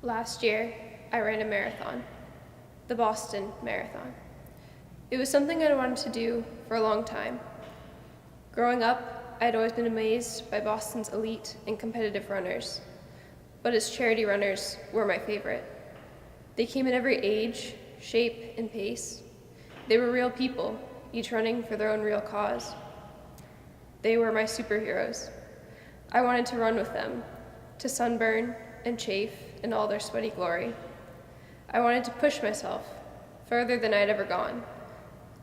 Last year, I ran a marathon, the Boston Marathon. It was something I'd wanted to do for a long time. Growing up, I'd always been amazed by Boston's elite and competitive runners, but its charity runners were my favorite. They came in every age, shape, and pace. They were real people, each running for their own real cause. They were my superheroes. I wanted to run with them, to sunburn and chafe in all their sweaty glory. I wanted to push myself further than I'd ever gone,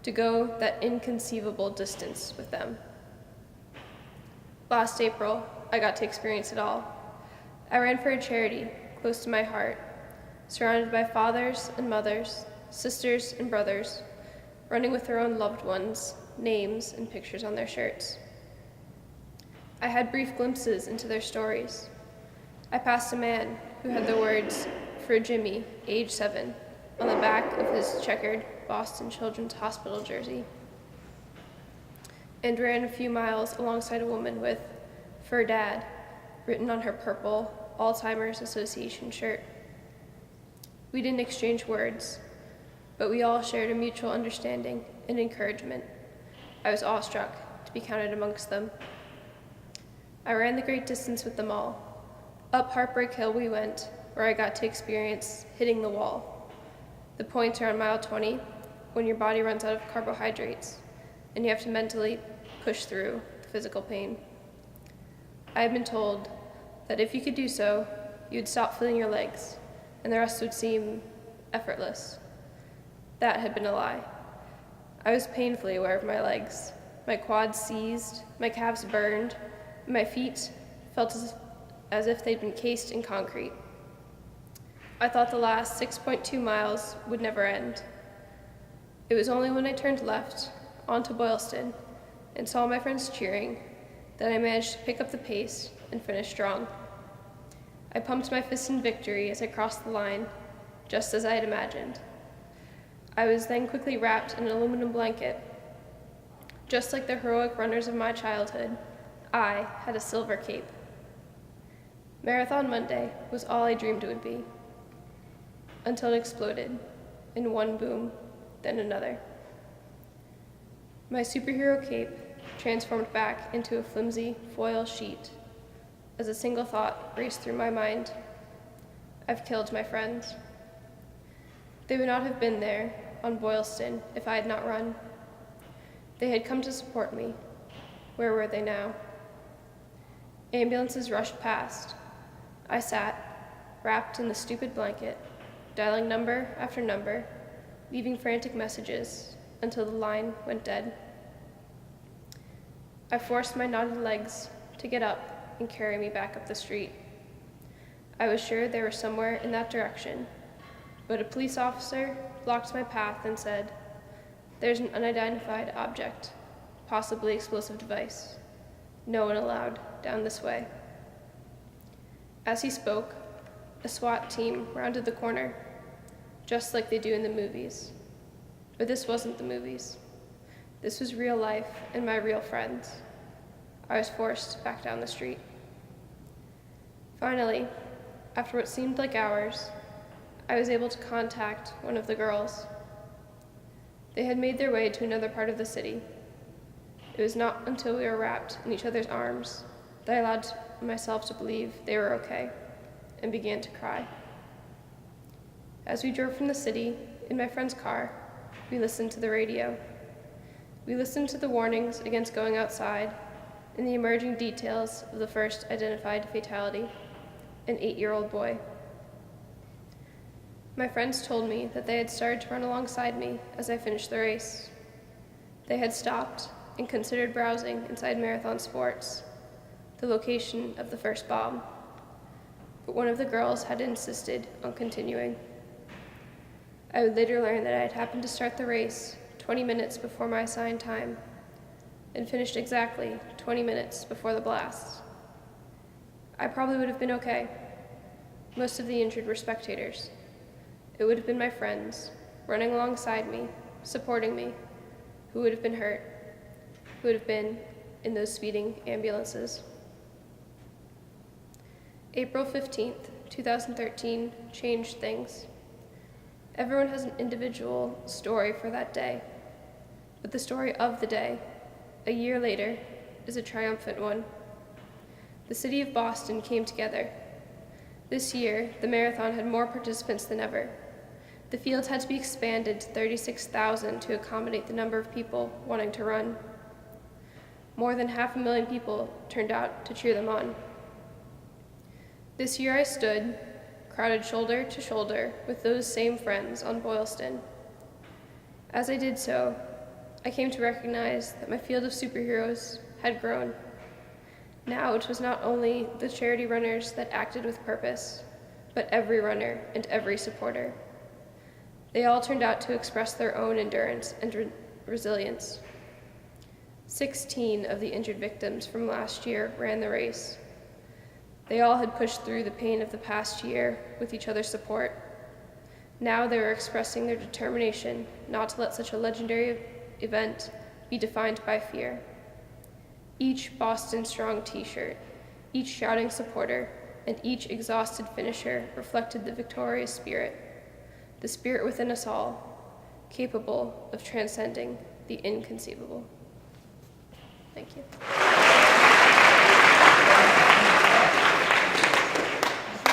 to go that inconceivable distance with them. Last April, I got to experience it all. I ran for a charity close to my heart, surrounded by fathers and mothers, sisters and brothers, running with their own loved ones, names and pictures on their shirts. I had brief glimpses into their stories. I passed a man who had the words, "For Jimmy, age 7, on the back of his checkered Boston Children's Hospital jersey, and ran a few miles alongside a woman with "For Dad" written on her purple Alzheimer's Association shirt. We didn't exchange words, but we all shared a mutual understanding and encouragement. I was awestruck to be counted amongst them. I ran the great distance with them all. Up Heartbreak Hill we went, where I got to experience hitting the wall. The point around mile 20, when your body runs out of carbohydrates, and you have to mentally push through the physical pain. I had been told that if you could do so, you'd stop feeling your legs, and the rest would seem effortless. That had been a lie. I was painfully aware of my legs. My quads seized, my calves burned, and my feet felt as if they'd been cased in concrete. I thought the last 6.2 miles would never end. It was only when I turned left onto Boylston and saw my friends cheering that I managed to pick up the pace and finish strong. I pumped my fist in victory as I crossed the line, just as I had imagined. I was then quickly wrapped in an aluminum blanket. Just like the heroic runners of my childhood, I had a silver cape. Marathon Monday was all I dreamed it would be, until it exploded in one boom, then another. My superhero cape transformed back into a flimsy foil sheet as a single thought raced through my mind. I've killed my friends. They would not have been there on Boylston if I had not run. They had come to support me. Where were they now? Ambulances rushed past. I sat, wrapped in the stupid blanket, dialing number after number, leaving frantic messages until the line went dead. I forced my knotted legs to get up and carry me back up the street. I was sure they were somewhere in that direction, but a police officer blocked my path and said, "There's an unidentified object, possibly explosive device. No one allowed down this way." As he spoke, a SWAT team rounded the corner, just like they do in the movies. But this wasn't the movies. This was real life and my real friends. I was forced back down the street. Finally, after what seemed like hours, I was able to contact one of the girls. They had made their way to another part of the city. It was not until we were wrapped in each other's arms that I allowed myself to believe they were okay, and began to cry. As we drove from the city in my friend's car, we listened to the radio. We listened to the warnings against going outside and the emerging details of the first identified fatality, an 8-year-old boy. My friends told me that they had started to run alongside me as I finished the race. They had stopped and considered browsing inside Marathon Sports, the location of the first bomb, but one of the girls had insisted on continuing. I would later learn that I had happened to start the race 20 minutes before my assigned time and finished exactly 20 minutes before the blast. I probably would have been okay. Most of the injured were spectators. It would have been my friends, running alongside me, supporting me, who would have been hurt, who would have been in those speeding ambulances. April 15th, 2013 changed things. Everyone has an individual story for that day, but the story of the day, a year later, is a triumphant one. The city of Boston came together. This year, the marathon had more participants than ever. The fields had to be expanded to 36,000 to accommodate the number of people wanting to run. More than 500,000 people turned out to cheer them on. This year I stood, crowded shoulder to shoulder with those same friends on Boylston. As I did so, I came to recognize that my field of superheroes had grown. Now it was not only the charity runners that acted with purpose, but every runner and every supporter. They all turned out to express their own endurance and resilience. 16 of the injured victims from last year ran the race. They all had pushed through the pain of the past year with each other's support. Now they were expressing their determination not to let such a legendary event be defined by fear. Each Boston Strong t-shirt, each shouting supporter, and each exhausted finisher reflected the victorious spirit, the spirit within us all, capable of transcending the inconceivable. Thank you.